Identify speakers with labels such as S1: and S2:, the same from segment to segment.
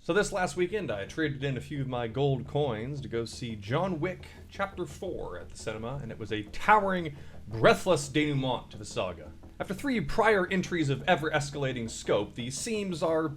S1: So this last weekend, I traded in a few of my gold coins to go see John Wick Chapter 4 at the cinema, and it was a towering, breathless denouement to the saga. After 3 prior entries of ever-escalating scope, the seams are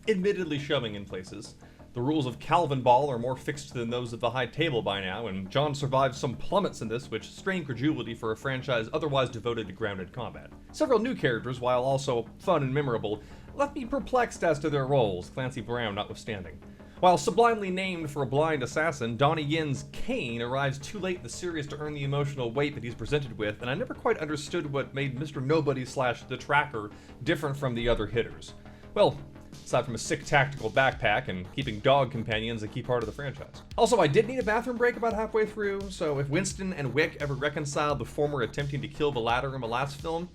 S1: admittedly shoving in places. The rules of Calvin Ball are more fixed than those of the high table by now, and John survives some plummets in this which strain credulity for a franchise otherwise devoted to grounded combat. Several new characters, while also fun and memorable, left me perplexed as to their roles, Clancy Brown notwithstanding. While sublimely named for a blind assassin, Donnie Yen's Kane arrives too late in the series to earn the emotional weight that he's presented with, and I never quite understood what made Mr. Nobody / The Tracker different from the other hitters. Well, aside from a sick tactical backpack and keeping dog companions a key part of the franchise. Also, I did need a bathroom break about halfway through, so if Winston and Wick ever reconciled the former attempting to kill the latter in the last film,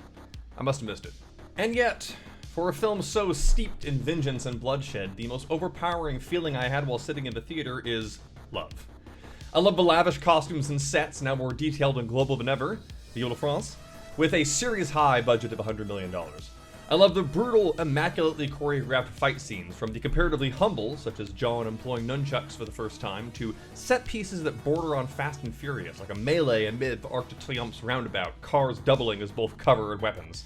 S1: I must have missed it. And yet, for a film so steeped in vengeance and bloodshed, the most overpowering feeling I had while sitting in the theater is love. I love the lavish costumes and sets, now more detailed and global than ever, the Ile-de-France, with a series high budget of $100 million. I love the brutal, immaculately choreographed fight scenes, from the comparatively humble, such as John employing nunchucks for the first time, to set pieces that border on Fast and Furious, like a melee amid the Arc de Triomphe's roundabout, cars doubling as both cover and weapons.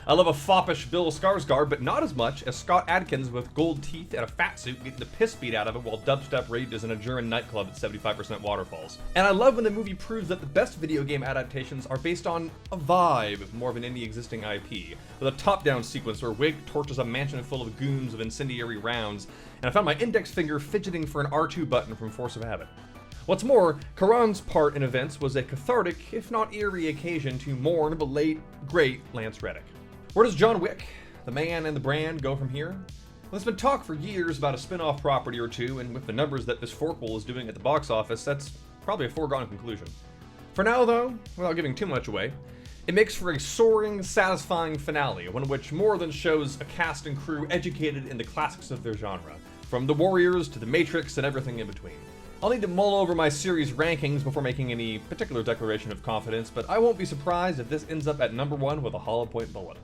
S1: I love a foppish Bill Skarsgård, but not as much as Scott Adkins with gold teeth and a fat suit getting the piss beat out of it while dubstep rages in a German nightclub at 75% waterfalls. And I love when the movie proves that the best video game adaptations are based on a vibe more than any existing IP, with a top-down sequence where Wick torches a mansion full of goons of incendiary rounds, and I found my index finger fidgeting for an R2 button from Force of Habit. What's more, Karan's part in events was a cathartic, if not eerie, occasion to mourn the late, great Lance Reddick. Where does John Wick, the man and the brand, go from here? Well, there's been talk for years about a spin-off property or two, and with the numbers that this forkful is doing at the box office, that's probably a foregone conclusion. For now, though, without giving too much away, it makes for a soaring, satisfying finale, one which more than shows a cast and crew educated in the classics of their genre, from The Warriors to The Matrix and everything in between. I'll need to mull over my series rankings before making any particular declaration of confidence, but I won't be surprised if this ends up at number 1 with a hollow point bullet.